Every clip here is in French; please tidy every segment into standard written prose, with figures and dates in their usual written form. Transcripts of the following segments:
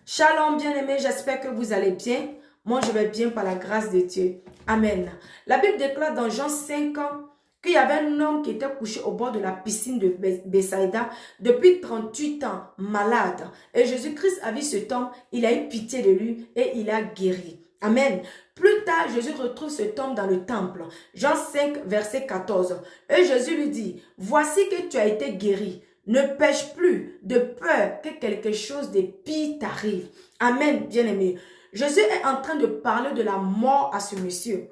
Shalom bien-aimés, j'espère que vous allez bien. Moi, je vais bien par la grâce de Dieu. Amen. La Bible déclare dans Jean 5 qu'il y avait un homme qui était couché au bord de la piscine de Bethsaïda depuis 38 ans, malade. Et Jésus-Christ a vu cet homme, il a eu pitié de lui et il a guéri. Amen. Plus tard, Jésus retrouve cet homme dans le temple. Jean 5, verset 14. Et Jésus lui dit, voici que tu as été guéri. Ne pêche plus de peur que quelque chose de pire t'arrive. Amen, bien-aimé. Jésus est en train de parler de la mort à ce monsieur.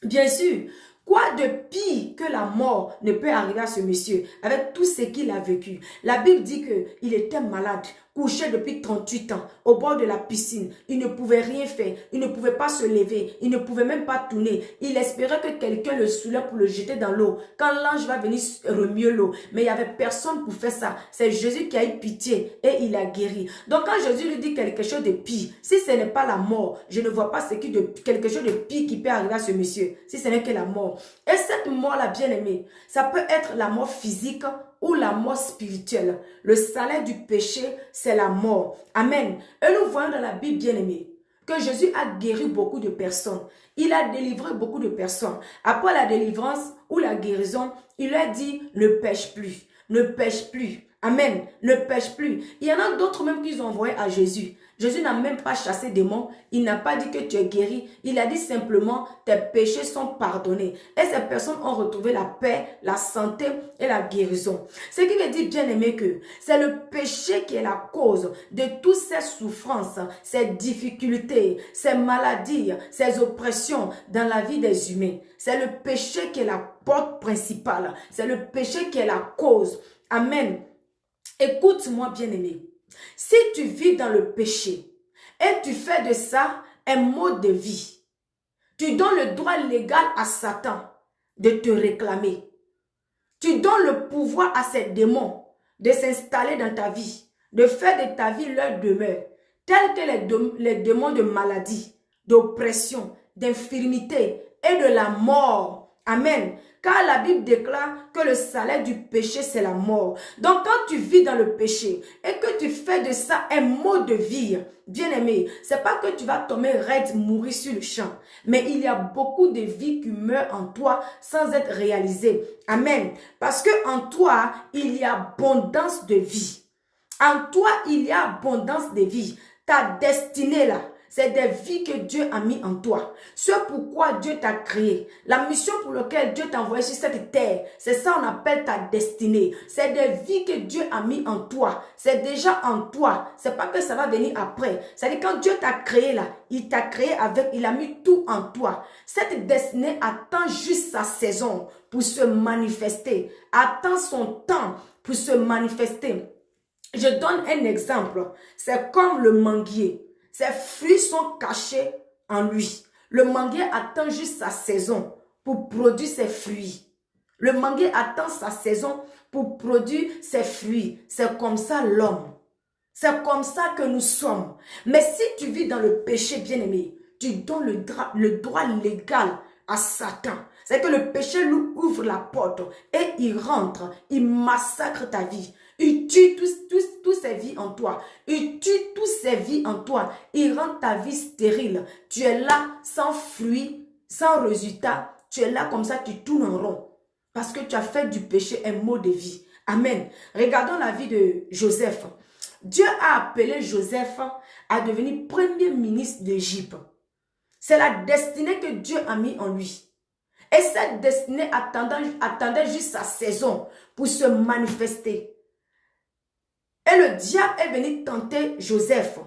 Bien sûr, quoi de pire que la mort ne peut arriver à ce monsieur avec tout ce qu'il a vécu. La Bible dit qu'il était malade, couché depuis 38 ans au bord de la piscine. Il ne pouvait rien faire, il ne pouvait pas se lever, il ne pouvait même pas tourner. Il espérait que quelqu'un le soulève pour le jeter dans l'eau. Quand l'ange va venir remuer l'eau, mais il n'y avait personne pour faire ça. C'est Jésus qui a eu pitié et il a guéri. Donc quand Jésus lui dit quelque chose de pire, si ce n'est pas la mort, je ne vois pas quelque chose de pire qui peut arriver à ce monsieur, si ce n'est que la mort. Et cette mort-là, bien aimée, ça peut être la mort physique ou la mort spirituelle. Le salaire du péché, c'est la mort. Amen. Et nous voyons dans la Bible, bien aimée, que Jésus a guéri beaucoup de personnes. Il a délivré beaucoup de personnes. Après la délivrance ou la guérison, il a dit, ne pêche plus, ne pêche plus. Amen. Ne pêche plus. Il y en a d'autres même qui ont envoyé à Jésus. Jésus n'a même pas chassé des démons. Il n'a pas dit que tu es guéri. Il a dit simplement, tes péchés sont pardonnés. Et ces personnes ont retrouvé la paix, la santé et la guérison. Ce qui veut dire, bien aimé, que c'est le péché qui est la cause de toutes ces souffrances, ces difficultés, ces maladies, ces oppressions dans la vie des humains. C'est le péché qui est la porte principale. C'est le péché qui est la cause. Amen. Écoute-moi, bien-aimé. Si tu vis dans le péché et tu fais de ça un mode de vie, tu donnes le droit légal à Satan de te réclamer. Tu donnes le pouvoir à ces démons de s'installer dans ta vie, de faire de ta vie leur demeure, tels que les démons de maladie, d'oppression, d'infirmité et de la mort. Amen. Car la Bible déclare que le salaire du péché, c'est la mort. Donc, quand tu vis dans le péché et que tu fais de ça un mode de vie, bien aimé, c'est pas que tu vas tomber raide, mourir sur le champ. Mais il y a beaucoup de vies qui meurent en toi sans être réalisées. Amen. Parce que en toi, il y a abondance de vie. En toi, il y a abondance de vie. Ta destinée là, c'est des vies que Dieu a mis en toi. Ce pourquoi Dieu t'a créé. La mission pour laquelle Dieu t'a envoyé sur cette terre. C'est ça qu'on appelle ta destinée. C'est des vies que Dieu a mis en toi. C'est déjà en toi. C'est pas que ça va venir après. C'est-à-dire quand Dieu t'a créé là, il t'a créé avec, il a mis tout en toi. Cette destinée attend juste sa saison pour se manifester. Attend son temps pour se manifester. Je donne un exemple. C'est comme le manguier. Ses fruits sont cachés en lui. Le manguier attend juste sa saison pour produire ses fruits. Le manguier attend sa saison pour produire ses fruits. C'est comme ça l'homme. C'est comme ça que nous sommes. Mais si tu vis dans le péché, bien-aimé, tu donnes le droit légal à Satan. C'est que le péché lui ouvre la porte et il rentre, il massacre ta vie. Il tue tous ces vies en toi. Il tue tous ces vies en toi. Il rend ta vie stérile. Tu es là sans fruit, sans résultat. Tu es là comme ça, tu tournes en rond. Parce que tu as fait du péché un mot de vie. Amen. Regardons la vie de Joseph. Dieu a appelé Joseph à devenir premier ministre d'Égypte. C'est la destinée que Dieu a mis en lui. Et cette destinée attendait juste sa saison pour se manifester. Et le diable est venu tenter Joseph.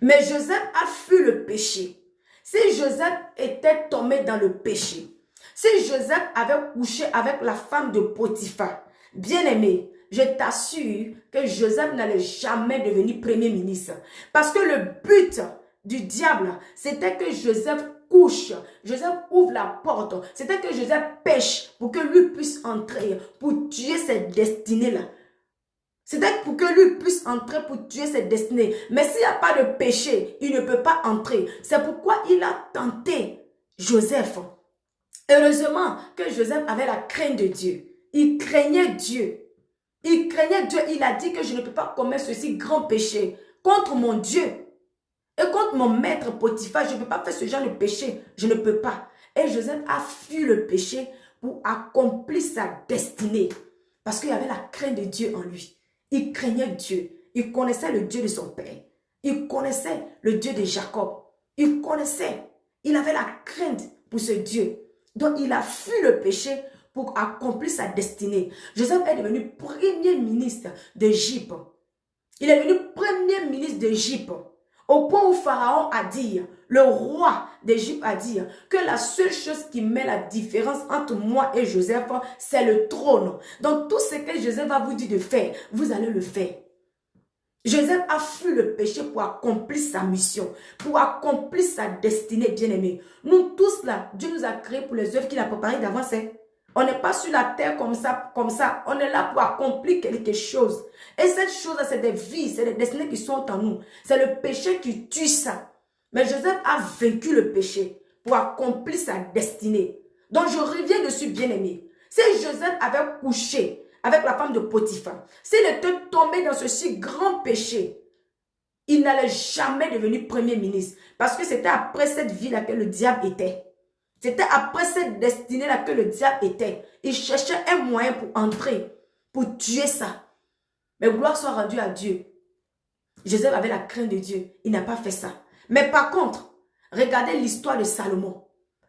Mais Joseph a fui le péché. Si Joseph était tombé dans le péché, si Joseph avait couché avec la femme de Potiphar, bien aimé, je t'assure que Joseph n'allait jamais devenir premier ministre. Parce que le but du diable, c'était que Joseph couche, Joseph ouvre la porte, c'était que Joseph pêche pour que lui puisse entrer, pour tuer cette destinée-là. C'était pour que lui puisse entrer pour tuer cette destinée. Mais s'il n'y a pas de péché, il ne peut pas entrer. C'est pourquoi il a tenté Joseph. Heureusement que Joseph avait la crainte de Dieu. Il craignait Dieu. Il craignait Dieu. Il a dit que je ne peux pas commettre ceci grand péché contre mon Dieu et contre mon maître Potiphar. Je ne peux pas faire ce genre de péché. Je ne peux pas. Et Joseph a fui le péché pour accomplir sa destinée. Parce qu'il y avait la crainte de Dieu en lui. Il craignait Dieu. Il connaissait le Dieu de son père. Il connaissait le Dieu de Jacob. Il connaissait. Il avait la crainte pour ce Dieu. Donc il a fui le péché pour accomplir sa destinée. Joseph est devenu premier ministre d'Égypte. Il est devenu premier ministre d'Égypte. Au point où Pharaon a dit, le roi d'Égypte a dit, que la seule chose qui met la différence entre moi et Joseph, c'est le trône. Donc tout ce que Joseph va vous dire de faire, vous allez le faire. Joseph a fui le péché pour accomplir sa mission, pour accomplir sa destinée, bien-aimée. Nous tous là, Dieu nous a créés pour les œuvres qu'il a préparées d'avance. On n'est pas sur la terre comme ça. On est là pour accomplir quelque chose. Et cette chose-là, c'est des vies, c'est des destinées qui sont en nous. C'est le péché qui tue ça. Mais Joseph a vaincu le péché pour accomplir sa destinée. Donc je reviens dessus, bien-aimé. Si Joseph avait couché avec la femme de Potiphar, s'il était tombé dans ce si grand péché, il n'allait jamais devenir premier ministre. Parce que c'était après cette vie-là que le diable était. C'était après cette destinée-là que le diable était. Il cherchait un moyen pour entrer, pour tuer ça. Mais gloire soit rendue à Dieu. Joseph avait la crainte de Dieu. Il n'a pas fait ça. Mais par contre, regardez l'histoire de Salomon.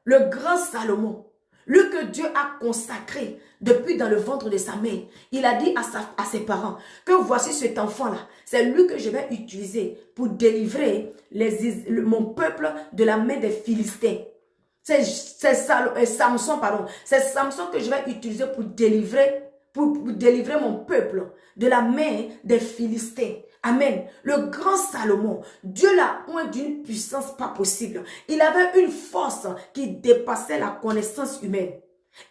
Le grand Salomon. Lui que Dieu a consacré depuis dans le ventre de sa mère. Il a dit à ses parents que voici cet enfant-là. C'est lui que je vais utiliser pour délivrer mon peuple de la main des Philistins. C'est Samson, pardon. C'est Samson que je vais utiliser pour délivrer mon peuple de la main des Philistins. Amen. Le grand Salomon, Dieu l'a oint d'une puissance pas possible. Il avait une force qui dépassait la connaissance humaine.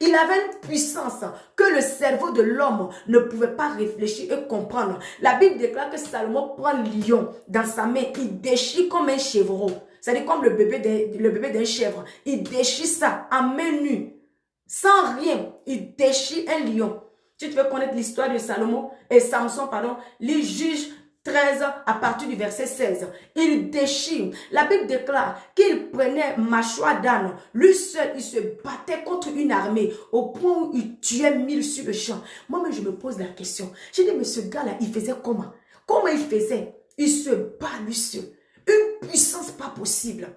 Il avait une puissance que le cerveau de l'homme ne pouvait pas réfléchir et comprendre. La Bible déclare que Salomon prend le lion dans sa main, il déchire comme un chevreau. C'est-à-dire comme le bébé d'un chèvre. Il déchire ça à main nue. Sans rien, il déchire un lion. Si tu veux connaître l'histoire de Samson, les Juges 13 à partir du verset 16. Il déchire. La Bible déclare qu'il prenait mâchoire d'âne. Lui seul, il se battait contre une armée au point où il tuait 1000 sur le champ. Moi-même, je me pose la question. J'ai dit, mais ce gars-là, il faisait comment? Comment il faisait? Il se bat lui seul. Une puissance pas possible.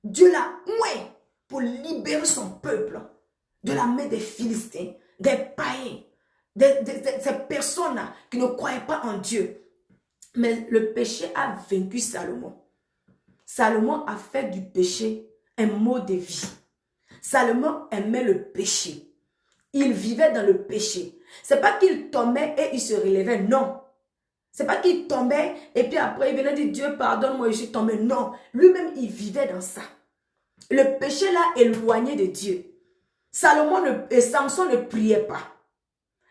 Dieu l'a oué pour libérer son peuple de la main des Philistins, des païens, ces personnes-là qui ne croyaient pas en Dieu. Mais le péché a vaincu Salomon. Salomon a fait du péché un mot de vie. Salomon aimait le péché. Il vivait dans le péché. C'est pas qu'il tombait et il se relevait, non. C'est pas qu'il tombait et puis après il venait dire Dieu pardonne-moi, je suis tombé. Non, lui-même il vivait dans ça. Le péché l'a éloigné de Dieu. Samson ne priait pas.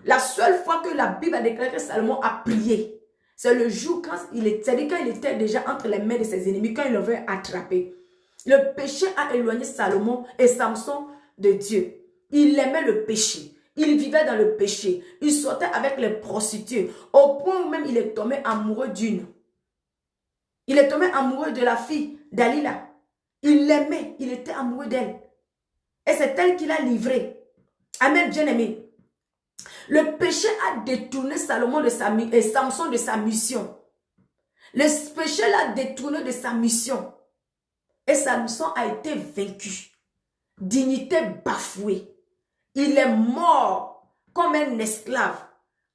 La seule fois que la Bible a déclaré que Salomon a prié, c'est le jour quand il était déjà entre les mains de ses ennemis, quand il l'avait attrapé. Le péché a éloigné Salomon et Samson de Dieu. Il aimait le péché. Il vivait dans le péché. Il sortait avec les prostituées. Au point où même il est tombé amoureux d'une. Il est tombé amoureux de la fille d'Alila. Il l'aimait. Il était amoureux d'elle. Et c'est elle qui l'a livré. Amen, bien-aimé. Le péché a détourné Samson de sa mission. Le péché l'a détourné de sa mission. Et Samson a été vaincu. Dignité bafouée. Il est mort comme un esclave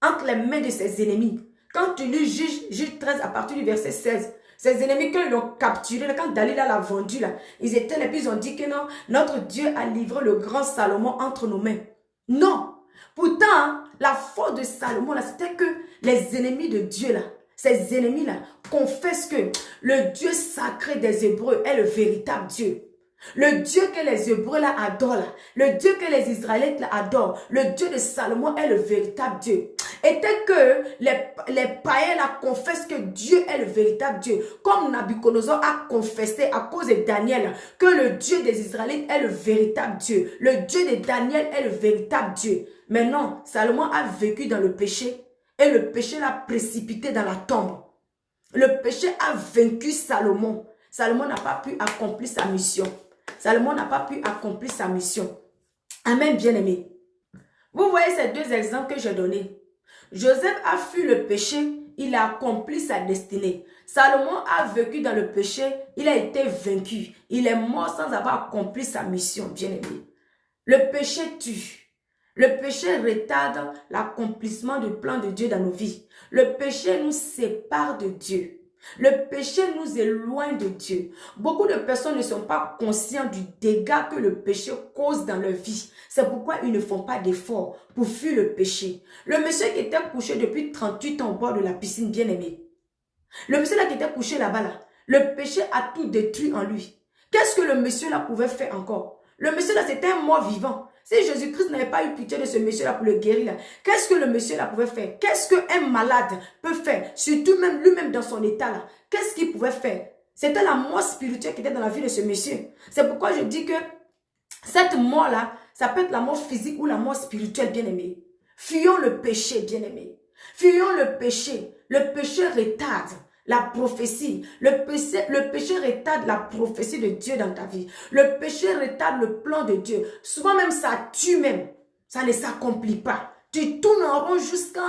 entre les mains de ses ennemis. Quand tu lis Juge 13 à partir du verset 16, ses ennemis, quand ils l'ont capturé, quand Dalila l'a vendu, là, ils étaient là, puis ils ont dit que non, notre Dieu a livré le grand Salomon entre nos mains. Non. Pourtant, la faute de Salomon, là, c'était que les ennemis de Dieu, là, ces ennemis-là, confessent que le Dieu sacré des Hébreux est le véritable Dieu. Le Dieu que les Hébreux là adorent, là, le Dieu que les Israélites là adorent, le Dieu de Salomon est le véritable Dieu. Et tel que les païens là confessent que Dieu est le véritable Dieu, comme Nabuchodonosor a confessé à cause de Daniel que le Dieu des Israélites est le véritable Dieu. Le Dieu de Daniel est le véritable Dieu. Mais non, Salomon a vécu dans le péché et le péché l'a précipité dans la tombe. Le péché a vaincu Salomon. Salomon n'a pas pu accomplir sa mission. Salomon n'a pas pu accomplir sa mission. Amen, bien-aimé. Vous voyez ces deux exemples que j'ai donnés. Joseph a fui le péché, il a accompli sa destinée. Salomon a vécu dans le péché, il a été vaincu. Il est mort sans avoir accompli sa mission, bien-aimé. Le péché tue. Le péché retarde l'accomplissement du plan de Dieu dans nos vies. Le péché nous sépare de Dieu. Le péché nous éloigne de Dieu. Beaucoup de personnes ne sont pas conscients du dégât que le péché cause dans leur vie. C'est pourquoi ils ne font pas d'efforts pour fuir le péché. Le monsieur qui était couché depuis 38 ans au bord de la piscine, bien aimé. Le monsieur là qui était couché là-bas, là, le péché a tout détruit en lui. Qu'est-ce que le monsieur là pouvait faire encore? Le monsieur là, c'était un mort vivant. Si Jésus-Christ n'avait pas eu pitié de ce monsieur-là pour le guérir, qu'est-ce que le monsieur-là pouvait faire? Qu'est-ce qu'un malade peut faire? Surtout même lui-même dans son état-là. Qu'est-ce qu'il pouvait faire? C'était la mort spirituelle qui était dans la vie de ce monsieur. C'est pourquoi je dis que cette mort-là, ça peut être la mort physique ou la mort spirituelle, bien-aimé. Fuyons le péché, bien-aimé. Fuyons le péché. Le péché retarde la prophétie. Le péché retarde la prophétie de Dieu dans ta vie. Le péché retarde le plan de Dieu. Souvent même ça tue même. Ça ne s'accomplit pas. Tu tournes en rond jusqu'à...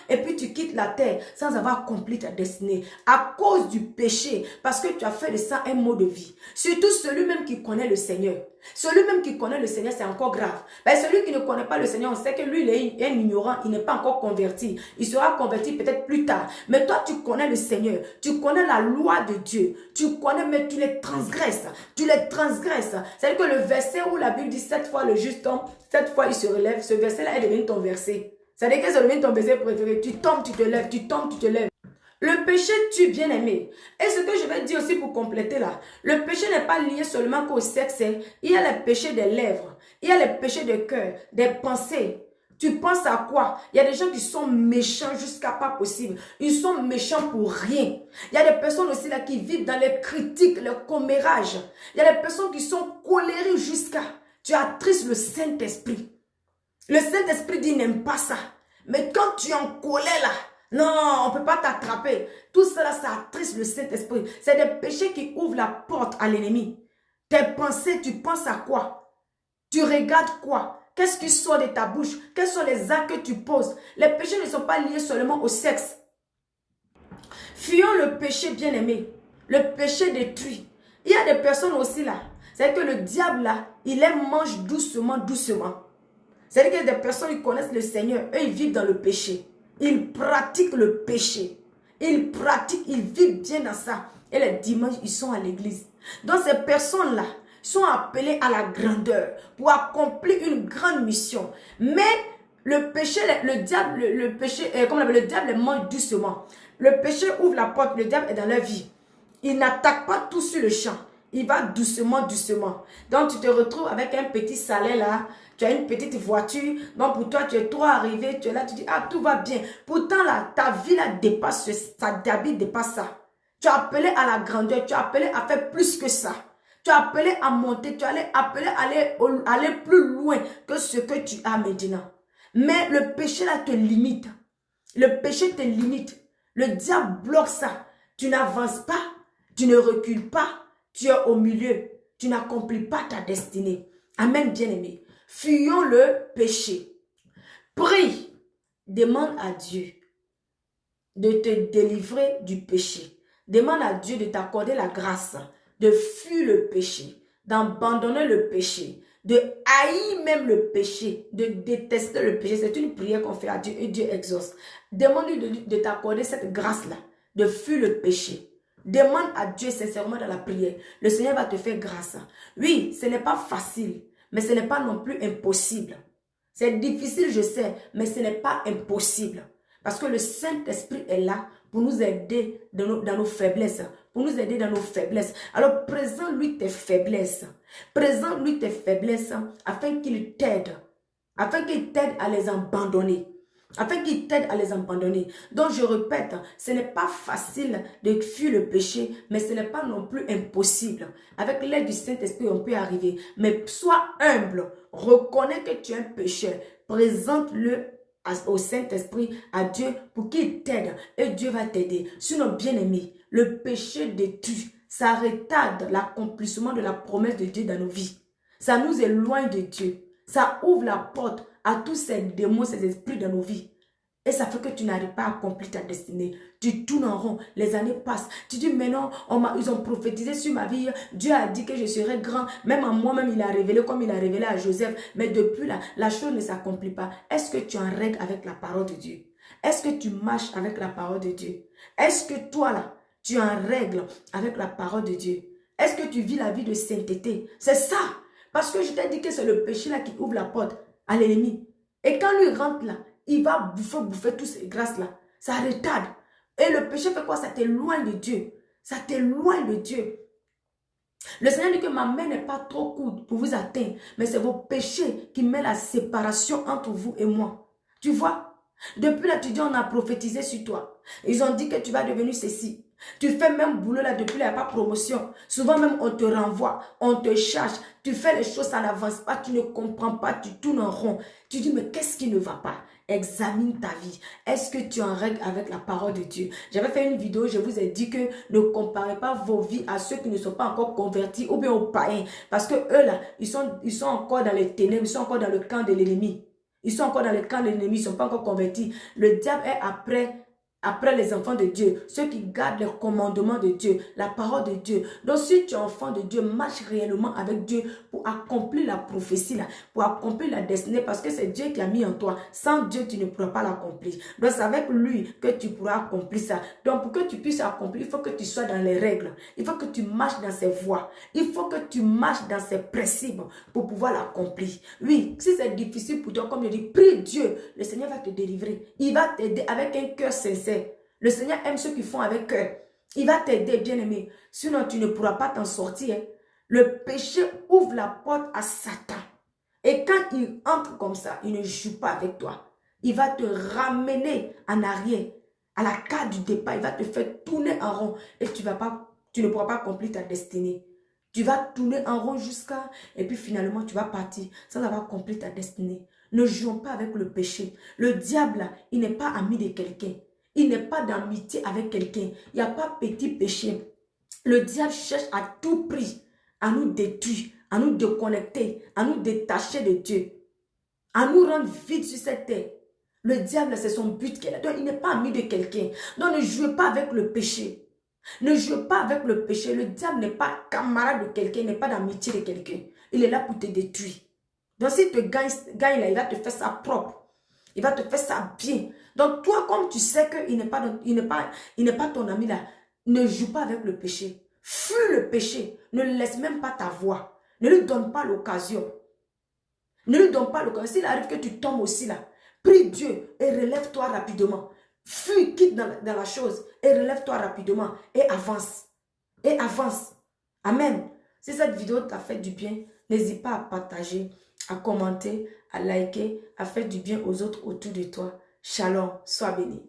Et puis tu quittes la terre sans avoir accompli ta destinée. À cause du péché. Parce que tu as fait de ça un mot de vie. Surtout celui-même qui connaît le Seigneur. Celui-même qui connaît le Seigneur, c'est encore grave. Ben, celui qui ne connaît pas le Seigneur, on sait que lui, il est un ignorant. Il n'est pas encore converti. Il sera converti peut-être plus tard. Mais toi, tu connais le Seigneur. Tu connais la loi de Dieu. Tu connais, mais tu les transgresses. Tu les transgresses. C'est-à-dire que le verset où la Bible dit 7 fois le juste tombe, 7 fois il se relève. Ce verset-là est devenu ton verset. C'est-à-dire que ça devient ton verset préféré. Tu tombes, tu te lèves. Tu tombes, tu te lèves. Le péché tue, bien-aimé. Et ce que je vais dire aussi pour compléter là, le péché n'est pas lié seulement qu'au sexe. Il y a les péchés des lèvres, il y a les péchés de cœur, des pensées. Tu penses à quoi? Il y a des gens qui sont méchants jusqu'à pas possible. Ils sont méchants pour rien. Il y a des personnes aussi là qui vivent dans les critiques, le commérage. Il y a des personnes qui sont colériques jusqu'à... Tu attristes le Saint-Esprit. Le Saint-Esprit dit n'aime pas ça. Mais quand tu es en colère là, non, on ne peut pas t'attraper. Tout cela, ça attriste le Saint-Esprit. C'est des péchés qui ouvrent la porte à l'ennemi. Tes pensées, tu penses à quoi? Tu regardes quoi? Qu'est-ce qui sort de ta bouche? Quels sont les actes que tu poses? Les péchés ne sont pas liés seulement au sexe. Fuyons le péché, bien-aimé. Le péché détruit. Il y a des personnes aussi là. C'est que le diable là, il les mange doucement, doucement. C'est-à-dire que des personnes qui connaissent le Seigneur, eux, ils vivent dans le péché. Ils pratiquent le péché. Ils pratiquent, ils vivent bien dans ça. Et les dimanches, ils sont à l'église. Donc ces personnes-là sont appelées à la grandeur pour accomplir une grande mission. Mais le péché, le diable, le péché, comme on appelle, le diable les mange doucement. Le péché ouvre la porte, le diable est dans leur vie. Il n'attaque pas tout sur le champ. Il va doucement, doucement. Donc tu te retrouves avec un petit salaire là. Tu as une petite voiture, donc pour toi, tu es trop arrivé, tu es là, tu dis, ah, tout va bien. Pourtant, là, ta vie, là, dépasse ça, ta vie dépasse ça. Tu as appelé à la grandeur, tu as appelé à faire plus que ça. Tu as appelé à monter, tu as appelé à aller plus loin que ce que tu as maintenant. Mais le péché, là, te limite. Le péché te limite. Le diable bloque ça. Tu n'avances pas, tu ne recules pas, tu es au milieu. Tu n'accomplis pas ta destinée. Amen, bien-aimé. Fuyons le péché. Prie. Demande à Dieu de te délivrer du péché. Demande à Dieu de t'accorder la grâce de fuir le péché, d'abandonner le péché, de haïr même le péché, de détester le péché. C'est une prière qu'on fait à Dieu et Dieu exauce. Demande-lui de t'accorder cette grâce-là, de fuir le péché. Demande à Dieu sincèrement dans la prière. Le Seigneur va te faire grâce. Oui, ce n'est pas facile. Mais ce n'est pas non plus impossible. C'est difficile, je sais, mais ce n'est pas impossible. Parce que le Saint-Esprit est là pour nous aider dans nos faiblesses. Pour nous aider dans nos faiblesses. Alors, présente-lui tes faiblesses. Présente-lui tes faiblesses afin qu'il t'aide. Afin qu'il t'aide à les abandonner. Afin qu'il t'aide à les abandonner. Donc, je répète, ce n'est pas facile de fuir le péché, mais ce n'est pas non plus impossible. Avec l'aide du Saint-Esprit, on peut arriver. Mais sois humble, reconnais que tu es un pécheur, présente-le au Saint-Esprit, à Dieu, pour qu'il t'aide. Et Dieu va t'aider. Sinon, bien aimé, le péché détruit. Ça retarde l'accomplissement de la promesse de Dieu dans nos vies. Ça nous éloigne de Dieu. Ça ouvre la porte à tous ces démons, ces esprits dans nos vies. Et ça fait que tu n'arrives pas à accomplir ta destinée. Tu tournes en rond, les années passent. Tu dis, mais non, ils ont prophétisé sur ma vie. Dieu a dit que je serais grand. Même à moi-même, il a révélé comme il a révélé à Joseph. Mais depuis là, la chose ne s'accomplit pas. Est-ce que tu es en règle avec la parole de Dieu? Est-ce que tu marches avec la parole de Dieu? Est-ce que toi là, tu es en règle avec la parole de Dieu? Est-ce que tu vis la vie de sainteté? C'est ça. Parce que je t'ai dit que c'est le péché là qui ouvre la porte à l'ennemi. Et quand lui rentre là, il va bouffer toutes ces grâces-là. Ça retarde. Et le péché fait quoi? Ça t'éloigne de Dieu. Ça t'éloigne de Dieu. Le Seigneur dit que ma main n'est pas trop courte pour vous atteindre. Mais c'est vos péchés qui mettent la séparation entre vous et moi. Tu vois? Depuis là, tu dis, on a prophétisé sur toi. Ils ont dit que tu vas devenir ceci. Tu fais même boulot là, depuis là, il n'y a pas promotion. Souvent même, on te renvoie, on te charge. Tu fais les choses, ça n'avance pas, tu ne comprends pas, tu tournes en rond. Tu dis, mais qu'est-ce qui ne va pas? Examine ta vie. Est-ce que tu es en règle avec la parole de Dieu? J'avais fait une vidéo, je vous ai dit que ne comparez pas vos vies à ceux qui ne sont pas encore convertis ou bien aux païens. Parce que eux là, ils sont encore dans les ténèbres, ils sont encore dans le camp de l'ennemi. Ils sont encore dans le camp de l'ennemi, ils ne sont pas encore convertis. Le diable est après les enfants de Dieu, ceux qui gardent les commandements de Dieu, la parole de Dieu. Donc si tu es enfant de Dieu, marche réellement avec Dieu pour accomplir la prophétie, là, pour accomplir la destinée, parce que c'est Dieu qui a mis en toi. Sans Dieu, tu ne pourras pas l'accomplir. Donc c'est avec lui que tu pourras accomplir ça. Donc pour que tu puisses accomplir, il faut que tu sois dans les règles. Il faut que tu marches dans ses voies. Il faut que tu marches dans ses principes pour pouvoir l'accomplir. Oui, si c'est difficile pour toi, comme je dis, prie Dieu, le Seigneur va te délivrer. Il va t'aider avec un cœur sincère. Le Seigneur aime ceux qui font avec cœur. Il va t'aider, bien-aimé. Sinon, tu ne pourras pas t'en sortir. Le péché ouvre la porte à Satan. Et quand il entre comme ça, il ne joue pas avec toi. Il va te ramener en arrière, à la carte du départ. Il va te faire tourner en rond. Et tu ne pourras pas accomplir ta destinée. Tu vas tourner en rond jusqu'à... Et puis finalement, tu vas partir sans avoir accompli ta destinée. Ne jouons pas avec le péché. Le diable, il n'est pas ami de quelqu'un. Il n'est pas d'amitié avec quelqu'un. Il n'y a pas petit péché. Le diable cherche à tout prix à nous détruire, à nous déconnecter, à nous détacher de Dieu, à nous rendre vides sur cette terre. Le diable, c'est son but qu'il a. Donc, il n'est pas ami de quelqu'un. Donc, ne jouez pas avec le péché. Ne jouez pas avec le péché. Le diable n'est pas camarade de quelqu'un, il n'est pas d'amitié de quelqu'un. Il est là pour te détruire. Donc, s'il te gagne là, il va te faire ça propre. Il va te faire ça bien. Donc, toi, comme tu sais qu'il n'est pas ton ami là, ne joue pas avec le péché. Fuis le péché. Ne laisse même pas ta voix. Ne lui donne pas l'occasion. Ne lui donne pas l'occasion. S'il arrive que tu tombes aussi là, prie Dieu et relève-toi rapidement. Fuis, quitte dans la chose et relève-toi rapidement et avance. Et avance. Amen. Si cette vidéo t'a fait du bien, n'hésite pas à partager, à commenter, à liker, à faire du bien aux autres autour de toi. Shalom, sois béni.